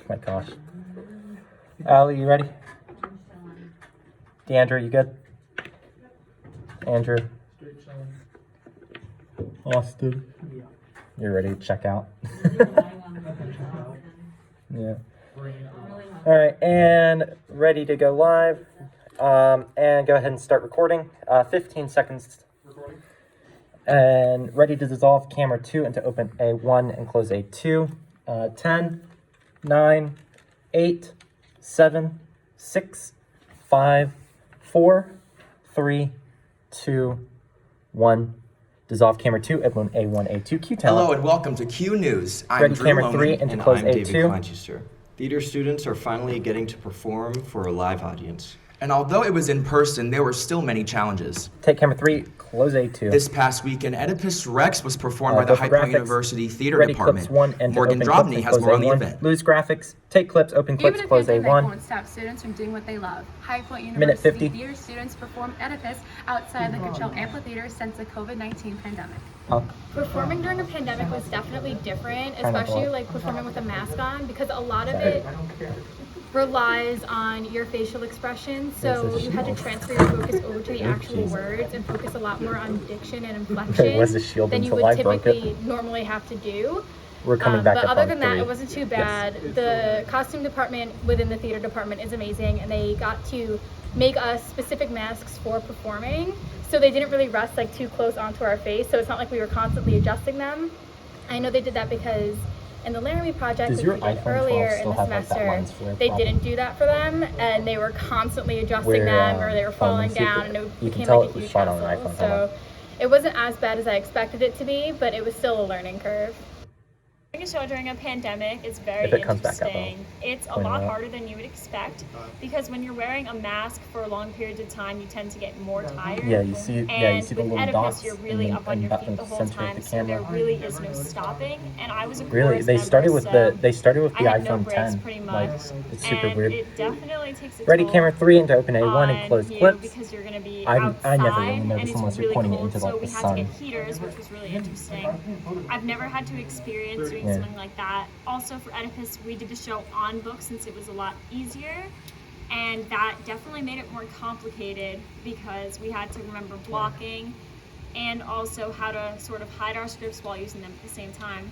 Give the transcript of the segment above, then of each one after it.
My gosh. Allie, you ready? Deandra, you good? Andrew? Austin? You're ready to check out? Yeah. All right, and ready to go live. And go ahead and start recording. 15 seconds. And ready to dissolve camera 2 and to open A1 and close A2. 10, 9, 8, 7, 6, 5, 4, 3, 2, 1. Dissolve camera 2, open A1, A2. Q talent. Hello and welcome to Q News. I'm ready Drew camera Loman, 3 and to close I'm A2. David Conchester. Theater students are finally getting to perform for a live audience. And although it was in person, there were still many challenges. Take camera 3, close A2. This past weekend, Oedipus Rex was performed by the High Point University Theater ready Department. Clips 1 and Morgan to Drobny has more on the event. Lose graphics, take clips, open clips, Even close a pandemic A1. won't stop students from doing what they love. High Point Minute University 50. Theater students performed Oedipus outside the Coachella Amphitheater since the COVID-19 pandemic. Performing during a pandemic was definitely different, Pineapple. especially like performing with a mask on, because a lot of it relies on your facial expression, so you had to transfer your focus over to the actual words and focus a lot more on diction and inflection Was the shield than you until I would broke typically normally have to do. We're coming back but up other on than that, 3. it wasn't too bad. The costume department within the theater department is amazing, and they got to make us specific masks for performing, so they didn't really rest like too close onto our face, so it's not like we were constantly adjusting them. I know they did that because in the Laramie project, Does which your we did iPhone 12 earlier in still the have, like, that semester, lens flare they problem? didn't do that for them, and they were constantly adjusting Where, them, or they were falling let me see if down, it- and it you can became tell like it a was huge shot on an hassle. iPhone. Hold on. So it wasn't as bad as I expected it to be, but it was still a learning curve. Doing a show during a pandemic is very If it comes back up, interesting. It's a point it lot out. harder than you would expect because when you're wearing a mask for long periods of time, you tend to get more tired. Yeah, you see. And Yeah, you see the with little Oedipus, dots. you're really and up on your then feet the whole center of time, the so there camera. really is no stopping. And I was a Really, chorus they member, started with so the I had no iPhone breaks 10. pretty Like, much. it's super and weird. It definitely takes a Ready toll camera 3 and to open A1 and on close you clips. because you're going to be I outside never really and notice it's unless you're really pointing it cold, into, so like, we the had sun. to get heaters, which was really interesting. I've never had to experience doing Yeah. something like that. Also for Oedipus, we did the show on book since it was a lot easier, and that definitely made it more complicated because we had to remember blocking and also how to sort of hide our scripts while using them at the same time.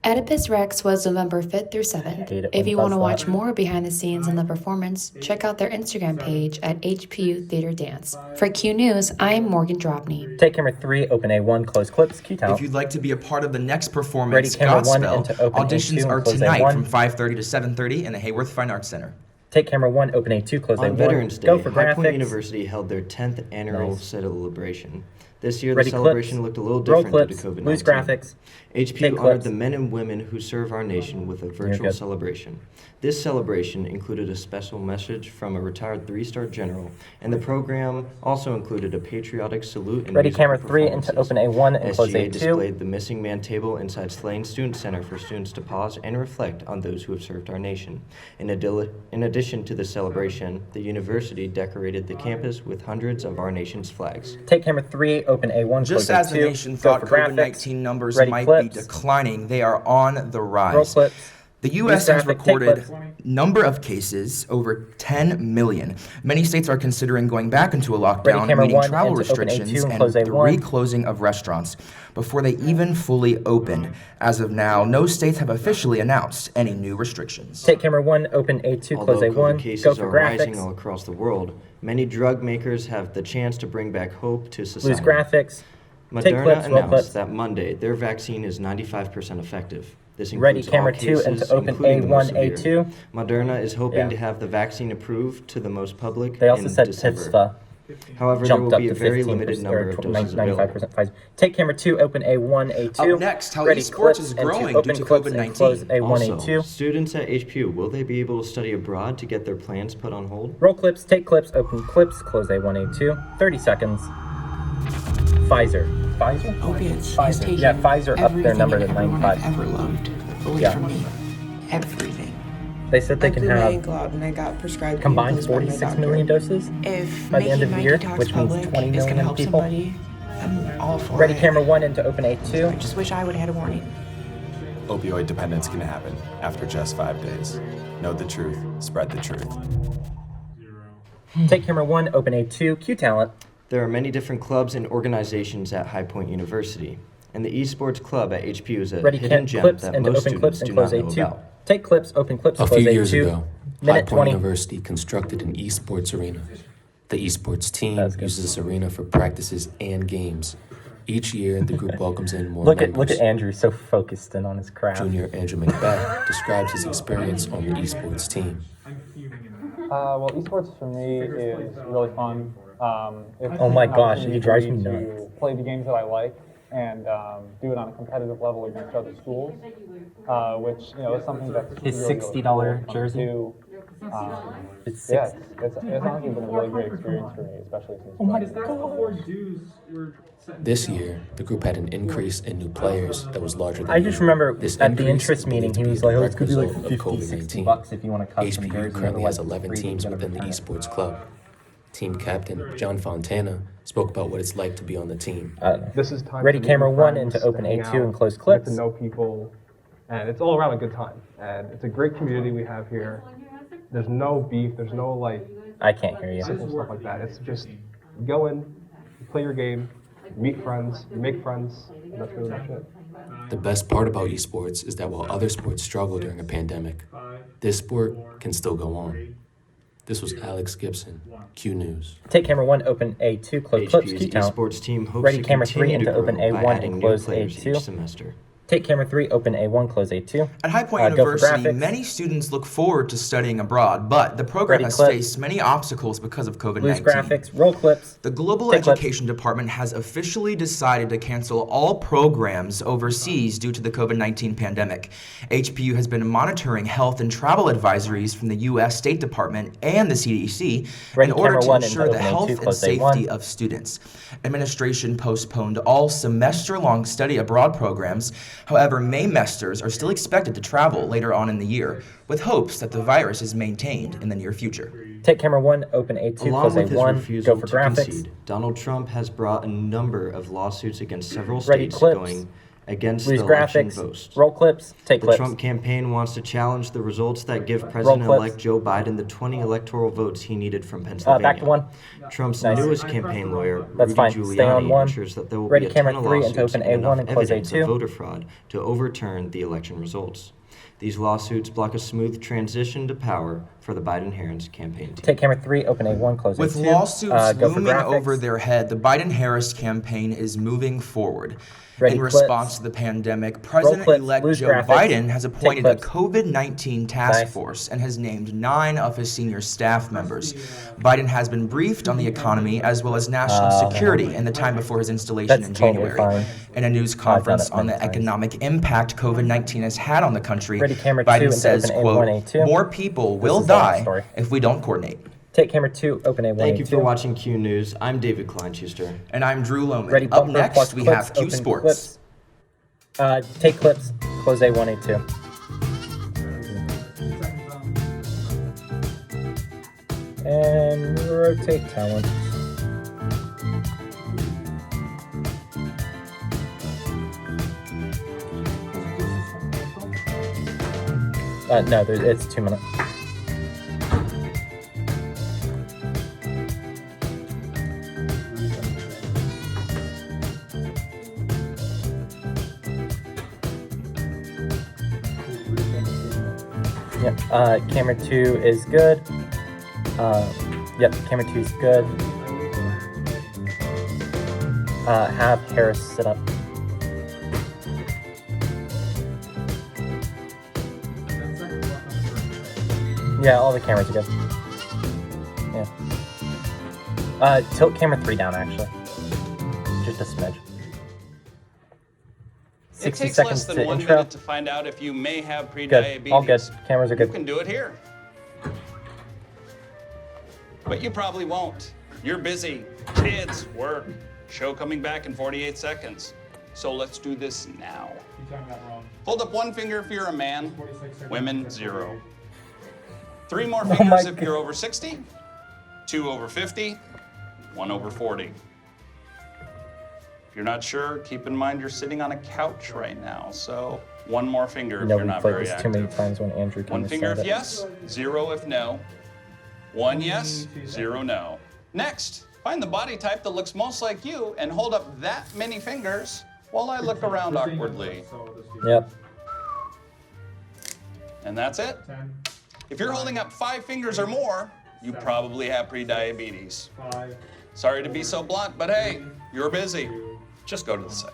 Oedipus Rex was November 5th through 7th. Hate it If when you it want to does watch that. more behind the scenes in the performance, check out their Instagram page at HPU Theater Dance. For Q News, I'm Morgan Drobny. Take camera 3, open A1, close clips. Q If talent. you'd like to be a part of the next Ready, performance, camera 1 Godspell, and to open auditions A2 are and close tonight A1. from 5:30 to 7:30 in the Hayworth Fine Arts Center. Take camera 1, open A2, close On A1. Veterans Day, Go for High Point graphics. University held their 10th annual Nice. celebration. This year, Ready the celebration clips. looked a little Roll different clips. due to COVID-19. Lose graphics. HPU Take honored clips. the men and women who serve our nation with a virtual good. celebration. This celebration included a special message from a retired 3-star general, and the program also included a patriotic salute and Ready musical camera 3 and to performances. open A1 and close SGA A2. displayed the Missing Man table inside Slane Student Center for students to pause and reflect on those who have served our nation. In addition to the celebration, the university decorated the campus with hundreds of our nation's flags. Take camera 3, open A1, Just close as A2. the nation Go thought for graphics. COVID-19 numbers Ready might clips. be declining, they are on the Roll rise. clips. The U.S. has graphic, take recorded clips. number of cases over 10 million. Many states are considering going back into a lockdown, camera meaning 1 travel and to open A2 restrictions and and close the A1. reclosing of restaurants before they even fully open. As of now, no states have officially announced any new restrictions. Take camera 1, open A2, Although close COVID A1. cases Go for are rising graphics. all across the world, many drug makers have the chance to bring back hope to society. Lose graphics. Take Moderna clips, roll announced clips. that Monday their vaccine is 95% effective. This Ready, includes camera all 2 cases, and to open including the most A1, severe. A2. Moderna is hoping Yeah. to have the vaccine approved to the most public They also in said December. TIFSFA However, there jumped will up be to a very 15% limited number of or doses 95% available. Pfizer. Take camera 2, open A1, A2. Up next, how Ready, esports clips, is and to growing open due to clips and COVID-19. close A1, Also, A2. students at HPU, will they be able to study abroad to get their plans put on hold? Roll clips, take clips, open clips, close A1, A2. 30 seconds. Pfizer. Pfizer? Opiates has taken Yeah, Pfizer upped their everything number to and everyone I've 95. ever loved away Yeah. from me. Everything. They said they I can blew my have ankle out and I got prescribed combined painkillers by my 46 doctor. million doses If by the end making of the my year, detox which means public 20 is million gonna help people. somebody, I'm all for Ready it. camera 1 and to open I A2. just wish I would have had a warning. opioid dependence can happen after just 5 days. Know the truth, spread the truth. Take camera 1, open A2, Q Talent. There are many different clubs and organizations at High Point University, and the esports club at HPU is a Ready hidden cam gem clips that and most open clips students and do close not know A2. about. Take clips, open clips, A and close few A2. years ago, High Minute Point 20. University constructed an esports arena. The esports team That's good. uses this arena for practices and games. Each year, the group welcomes in more Look members. at Andrew, so focused in on his craft. Junior Andrew Macbeth describes his experience on the esports team. Well, esports for me is really fun. It's Oh my an gosh, opportunity he drives for me to nuts. play the games that I like and do it on a competitive level against other schools, which is something that's His really, $60 really cool jersey? to. It's Yeah, 6. it's honestly been a really great experience for me, especially since. Oh my joining. god. This year, the group had an increase in new players that was larger than I just usual. remember This at the increase interest is meeting, believed he to be was a like, oh, it's direct gonna be like result of 50, 60 COVID-19. bucks if you want to custom HPU jersey. currently has otherwise 11 it's free teams to get within the every esports time. club. Team captain John Fontana spoke about what it's like to be on the team. I don't know. This is time Ready to meet camera new 1 friends, into open to hang A2 out, and close get clips. to know people, and it's all around a good time. And it's a great community we have here. There's no beef. There's no I can't hear you. simple stuff like that. It's just go in, you play your game, meet friends, you make friends, and that's really much it. The best part about esports is that while other sports struggle during a pandemic, this sport can still go on. This was Alex Gibson, Q News. Take camera 1, open A2, close clips, HPU's Q Talent. esports team hopes Ready to camera 3 continue into to grow open by A1 adding and new close players A2. each semester. Take camera 3, open A1, close A2. At High Point Go for University, graphics. many students look forward to studying abroad, but the program Ready, has clip. faced many obstacles because of Lose COVID-19. graphics, roll clips. The Global Take clips. Education Department has officially decided to cancel all programs overseas due to the COVID-19 pandemic. HPU has been monitoring health and travel advisories from the U.S. State Department and the CDC Ready, in order camera to 1 ensure into the open A2, health and close safety A1. of students. Administration postponed all semester-long study abroad programs. However, Maymesters are still expected to travel later on in the year, with hopes that the virus is maintained in the near future. Take camera 1, open A2, Along close with his A1. refusal Go for to graphics. concede, Donald Trump has brought a number of lawsuits against several Ready, states clips. going against Lose the election graphics, votes. roll clips, take The clips. Trump campaign wants to challenge the results that give President-elect Joe Biden the 20 electoral votes he needed from Pennsylvania. Back to 1. Trump's Nice. newest campaign lawyer, That's Rudy fine. Stay on Giuliani, 1. ensures that there will Ready, be a camera ton of 3 into lawsuits open and enough A1 and close evidence A2. of voter fraud to overturn the election results. These lawsuits block a smooth transition to power for the Biden-Harris campaign team. Take camera 3, open A1, close With A2. lawsuits Go for looming graphics. over their head, the Biden-Harris campaign is moving forward. Ready, In clips. response to the pandemic, President-elect lose Joe graphics. Biden has Take appointed a clips. COVID-19 task Nice. force and has named 9 of his senior staff members. Biden has been briefed on the economy as well as national security in the time before his installation That's in totally January. fine. In a news I've done conference it on many the times. economic impact COVID-19 has had on the country, Ready, camera 2 Biden into says, open quote, A1, A2. "More people This will is a long die story. if we don't coordinate." Take camera 2, open A1, Thank A2. you for watching Q News. I'm David Kleinchuster. And I'm Drew Lohman. Ready, Up bumper, next, plus we clips, have Q open Sports. clips. Take clips, close A1, A2. And rotate talent. No, it's 2 minutes. Yep, camera 2 is good. Yep, camera 2 is good. Have Harris sit up. Yeah, all the cameras are good. Yeah. Tilt camera 3 down, actually. Just a smidge. It 60 takes seconds less than to 1 intro. minute to find out if you may have Good. prediabetes. All good. Cameras are You good. can do it here. But you probably won't. You're busy. Kids, work, show coming back in 48 seconds. So let's do this now. Hold up one finger if you're a man. Women, 0. 3 more my fingers if God. you're over 60. 2 over 50. 1 over 40. If you're not sure, keep in mind you're sitting on a couch right now, so one more finger You if know, you're we not played very this too many active. times when Andrew came One to finger start if it. yes, 0 if no. 1 yes, 0 no. Next, find the body type that looks most like you and hold up that many fingers while I look around awkwardly. Yep. And that's it. If you're holding up 5 fingers or more, you probably have prediabetes. Sorry to be so blunt, but hey, you're busy. Just go to the site.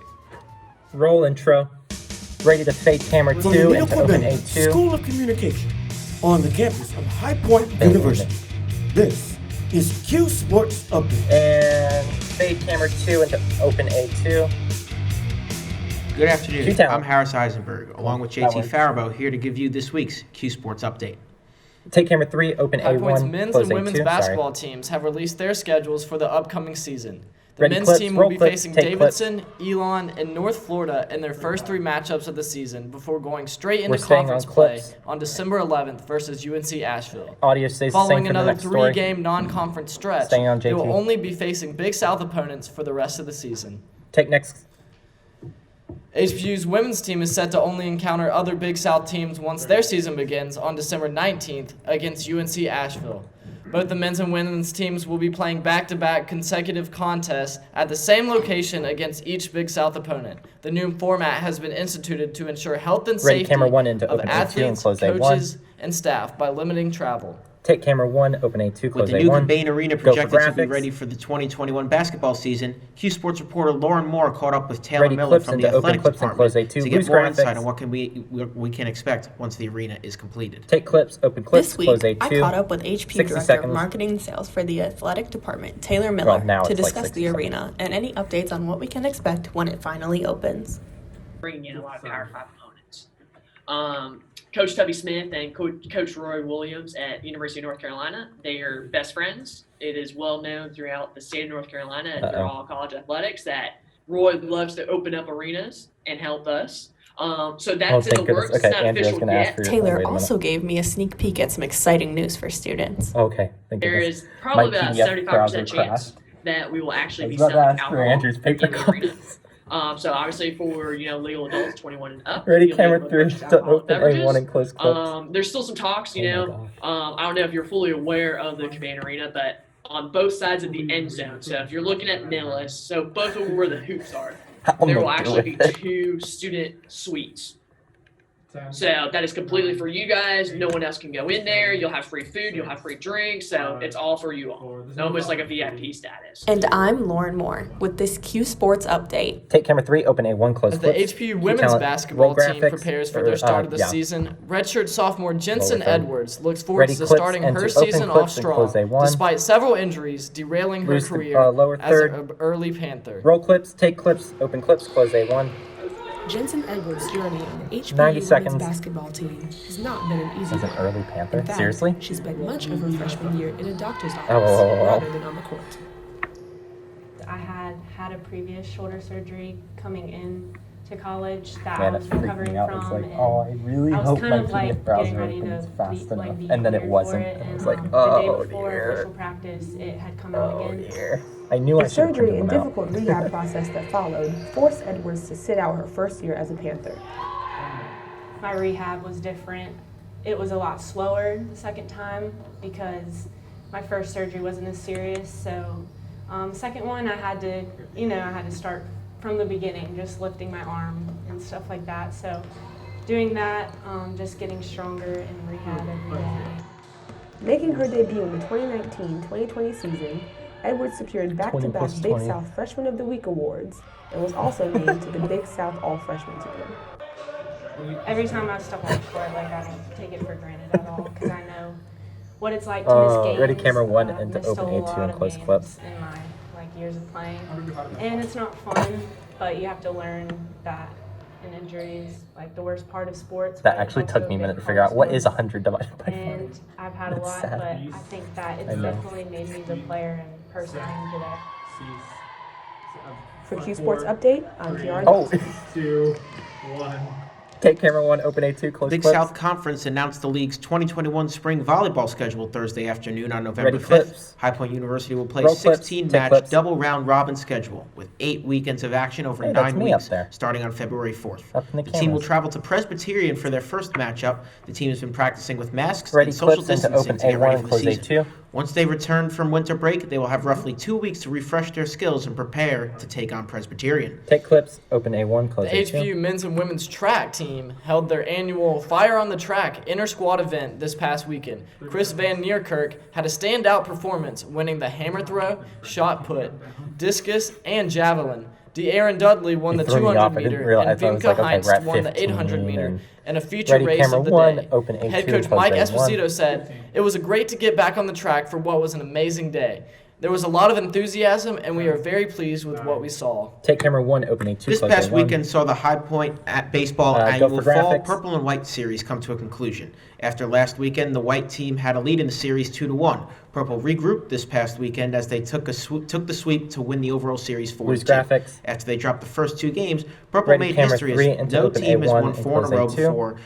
Roll intro. Ready to fade camera From 2 the into Nicholas open Media A2. School of Communication on the campus of High Point Fade University. This is Q Sports Update. And fade camera 2 into open A2. Good afternoon. Q-Town. I'm Harris Eisenberg, along with That JT works. Faribault, here to give you this week's Q Sports Update. Take camera 3, open High Point's A1, men's close and women's A2. basketball teams have released their schedules for the upcoming season. The Ready, men's clips, team will roll be clips, facing take clips. Davidson, Elon, and North Florida in their first 3 matchups of the season before going straight into We're staying conference on play clips. on December 11th versus UNC Asheville. Audio stays the same Following for the another next story. 3-game non-conference stretch, Staying on they will JT. only be facing Big South opponents for the rest of the season. Take next. HPU's women's team is set to only encounter other Big South teams once their season begins on December 19th against UNC Asheville. Both the men's and women's teams will be playing back-to-back consecutive contests at the same location against each Big South opponent. The new format has been instituted to ensure health and Ready, safety camera 1 into of open A2 and athletes, close A1. coaches, and staff by limiting travel. Take camera 1, open A2, With close the new A1. Cabane Arena Go for projected to be graphics. ready for the 2021 basketball season, Q Sports reporter Lauren Moore caught up with Taylor Ready, Miller clips from the into open athletics clips and department close A2. to get Loose more graphics. insight on what we can expect once the arena is completed. Take clips, open clips, This week, close A2. I caught up with HPU 60 Director seconds. of Marketing and Sales for the Athletic Department, Taylor Miller, now to it's like discuss 60 the seconds. arena and any updates on what we can expect when it finally opens. Bringing in a lot of Power 5 opponents. Coach Tubby Smith and Coach Roy Williams at the University of North Carolina, they are best friends. It is well known throughout the state of North Carolina and through all college athletics that Roy loves to open up arenas and help us. So that's in thank the works. goodness. It's Okay, not Andrew's official gonna ask yet. for your- Taylor wait a also gave me a sneak peek at some exciting news for students. Okay, thank There goodness. is probably My about a PDF 75% browser chance crashed. that we will actually I be was about to selling ask for alcohol Andrew's paper in the arena. copies. So obviously for legal adults 21 and up. Ready, you'll be camera able to 3 purchase to alcoholic open beverages. A1 and close clips. There's still some talks, Oh I don't know if you're fully aware of the Cabane Arena, but on both sides of the end zone. So if you're looking at Nicholas, so both of where the hoops are, there will actually be 2 student suites. So that is completely for you guys. No one else can go in there. You'll have free food. You'll have free drinks. So it's all for you all. Almost like a VIP status. And I'm Lauren Moore with this Q Sports update. Take camera 3, open A1, close As the clips. HPU Key women's talent, basketball roll team graphics, prepares for or, their start of the yeah. season, redshirt sophomore Jensen with them. Edwards looks forward Ready, to clips, starting and her to open season clips off and strong, close A1. despite several injuries derailing her Loose the, career lower as third. an early Panther. Roll clips, take clips, open clips, close A1. Jensen Edwards' journey on the HPU 90 women's seconds. basketball team has not been an easy As an one. early Panther? In fact, Seriously? She spent much of her freshman year in a doctor's office Oh. rather than on the court. I had a previous shoulder surgery coming in to college that Man, I it was freaked recovering me out. from. It's like, and oh, I really I was hope kind my of like PDF browser getting ready to opens fast enough. be And then it cleared wasn't. for it, And I was and, like, the day oh before dear. official practice, it had come out Oh again. dear. I knew I The should have surgery printed and them out. difficult rehab process that followed forced Edwards to sit out her first year as a Panther. My rehab was different. It was a lot slower the second time because my first surgery wasn't as serious. So second one, I had to start from the beginning, just lifting my arm and stuff like that. So doing that, just getting stronger in rehab every day. Making her debut in the 2019-2020 season, Edwards secured back-to-back Big 20. South Freshman of the Week awards and was also named to the Big South All-Freshman team. Every time I step on the court, I don't take it for granted at all because I know what it's like to miss games. Ready, camera 1 I've and to missed open a A2 lot and of close games clips. in my years of playing, and it's not fun. But you have to learn that an injury is the worst part of sports. That but actually it's took also me a minute big to figure out part what of is sports. 100 divided by 5. And I've had a It's lot, sad. but I think that it's I know. definitely made me the player and person I am today. For Q Sports Update, I'm Kiara. Oh. 2, 1. Take camera 1, open A2, close Big clips. South Conference announced the league's 2021 spring volleyball schedule Thursday afternoon on November Ready, 5th. clips. High Point University will play Roll a clips, take 16-match clips. double round robin schedule with 8 weekends of action over Hey, that's 9 me up weeks, there. starting on February 4th. Up in the The team will cameras. travel to Presbyterian for their first matchup. The team has been practicing with masks Ready, and social clips, into distancing open to get A1 ready and for the close season. A2. Once they return from winter break, they will have roughly 2 weeks to refresh their skills and prepare to take on Presbyterian. Take clips, open A1, close The A2. HPU men's and women's track team held their annual Fire on the Track inter-squad event this past weekend. Chris Van Neerkerk had a standout performance, winning the hammer throw, shot put, discus, and javelin. De'Aaron Dudley won the He threw me 200 off. I didn't meter, realize- and I thought it was Vimka like, okay, Heinz we're at won the 15 800 meter and and a feature ready, race camera of the 1, day. open A2, Head coach close Mike A1. Esposito said, "It was great to get back on the track for what was an amazing day. There was a lot of enthusiasm, and we are very pleased with what we saw." Take camera 1, open A2, This close past A1. weekend saw the High Point at Baseball Go annual for Fall graphics. Purple and White Series come to a conclusion. After last weekend, the White team had a lead in the series 2-1. Purple regrouped this past weekend as they took the sweep to win the overall series 4-2. Blues graphics. After they dropped the first 2 games, Purple Ready, made camera history 3 as into no open team has A1 won and 4 in a close row A2. before.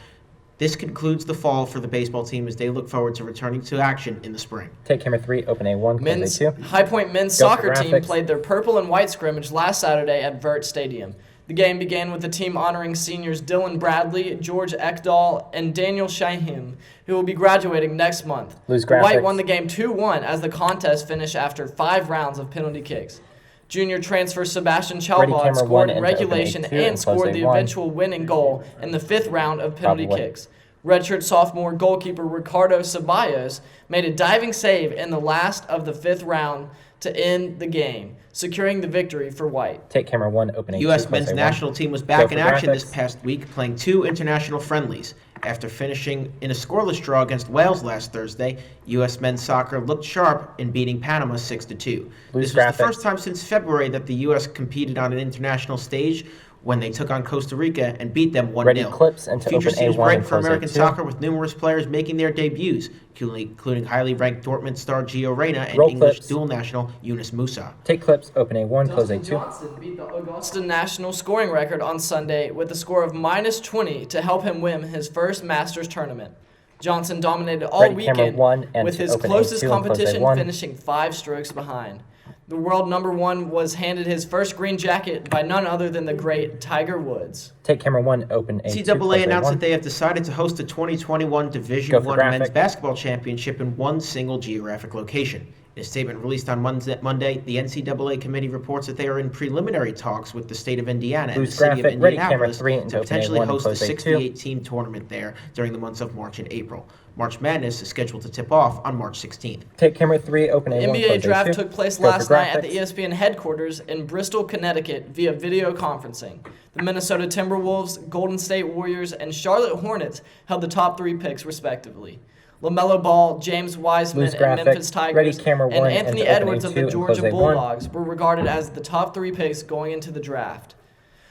This concludes the fall for the baseball team as they look forward to returning to action in the spring. Take camera 3, open A1, close Men's A2. High Point men's Go for soccer team graphics. played their purple and white scrimmage last Saturday at Vert Stadium. The game began with the team honoring seniors Dylan Bradley, George Ekdahl, and Daniel Shahim, who will be graduating next month. Lose The White graphics. won the game 2-1 as the contest finished after 5 rounds of penalty kicks. Junior transfer Sebastian Ready, Chalbod camera scored 1 in into open regulation A2 and and close scored the A1. eventual winning goal in the 5th round of penalty Probably. kicks. Redshirt sophomore goalkeeper Ricardo Ceballos made a diving save in the last of the 5th round to end the game, securing the victory for White. Take camera 1, open A2, U.S. close men's A1. national team was Go back for in action this graphics. past week, playing 2 international friendlies. After finishing in a scoreless draw against Wales last Thursday, U.S. men's soccer looked sharp in beating Panama 6-2. Lose This was the graphics. first time since February that the U.S. competed on an international stage when they took on Costa Rica and beat them 1-0. Ready, clips, and to Future open seems A1 bright and for close American A2. soccer with numerous players making their debuts, including highly ranked Dortmund star Gio Reyna and Roll English clips. dual national Yunus Musa. Take clips, open A1, close Dustin A2. Johnson beat the Augusta national scoring record on Sunday with a score of -20 to help him win his first Masters tournament. Johnson dominated all Ready, camera weekend 1 and with to his open closest A2 and close competition A1. finishing 5 strokes behind. The world number 1 was handed his first green jacket by none other than the great Tiger Woods. Take camera 1, open A2, NCAA close announced A1. that they have decided to host the 2021 Division Go for I men's graphic. basketball championship in one single geographic location. In a statement released on Monday, the NCAA committee reports that they are in preliminary talks with the state of Indiana and Lose the city of graphic. Ready, camera Indianapolis 3 to into open potentially A1 and host a close A2. 68-team tournament there during the months of March and April. March Madness is scheduled to tip off on March 16th. Take camera 3, open The A1, NBA close draft A2. took place Go for last night at the graphics. ESPN headquarters in Bristol, Connecticut via video conferencing. The Minnesota Timberwolves, Golden State Warriors, and Charlotte Hornets held the top 3 picks respectively. LaMelo Ball, James Wiseman, Lose and graphic. Memphis Tigers, Ready, camera and 1 Anthony into open Edwards of A2 the and Georgia close A1. Bulldogs were regarded as the top 3 picks going into the draft.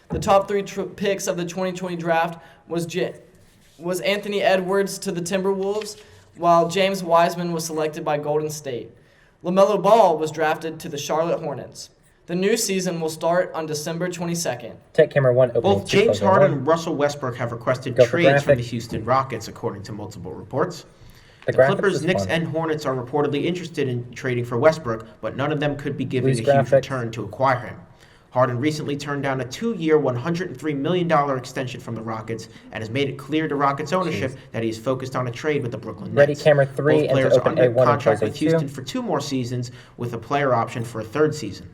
The top 3 picks of the 2020 draft was Anthony Edwards to the Timberwolves, while James Wiseman was selected by Golden State. LaMelo Ball was drafted to the Charlotte Hornets. The new season will start on December 22nd. Take camera 1, open Both A2, James close Harden A1. and Russell Westbrook have requested Go for trades from the graphic. Houston Rockets, according to multiple reports. The The graphics Clippers, is Knicks, fun. and Hornets are reportedly interested in trading for Westbrook, but none of them could be giving Lose a huge graphics. return to acquire him. Harden recently turned down a 2-year, $103 million extension from the Rockets and has made it clear to Rockets ownership that he is focused on a trade with the Brooklyn Ready, Nets. camera 3 Both into players are open under A1 and contract close with A2. Houston for 2 more seasons with a player option for a 3rd season.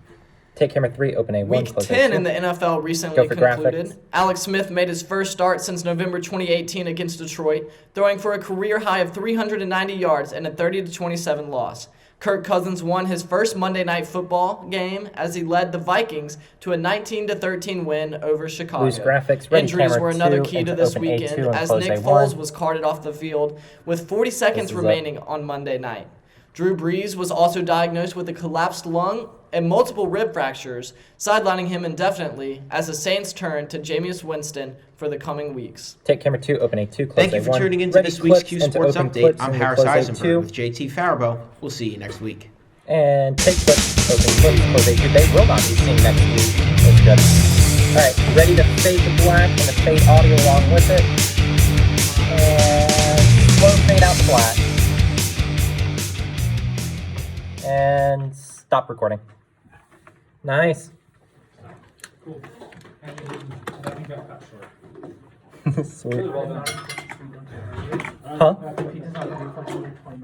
Take camera 3, open A1, Week close 10 A2. in the NFL recently Go for concluded. graphics. Alex Smith made his first start since November 2018 against Detroit, throwing for a career high of 390 yards and a 30-27 loss. Kirk Cousins won his first Monday Night Football game as he led the Vikings to a 19-13 win over Chicago. Lose graphics. Ready, Injuries camera were another 2 key to into this open A2 weekend and as close Nick A1. Foles was carted off the field with 40 seconds This is remaining on Monday night. Drew Brees was also diagnosed with a collapsed lung and multiple rib fractures, sidelining him indefinitely as the Saints turn to Jameis Winston for the coming weeks. Take camera 2, open A2, close Thank you for A1. tuning in to Ready, this week's clips Q into Sports open Update. clips I'm and Harris close Eisenberg A2. with JT Faribault. We'll see you next week. And take clips, open clips, close A2. They will not be seen next week. That's good. Alright, ready to fade the black and the fade audio along with it. And slow fade out the black. And stop recording. Nice. Cool. And I think that got short. Sweet. Huh?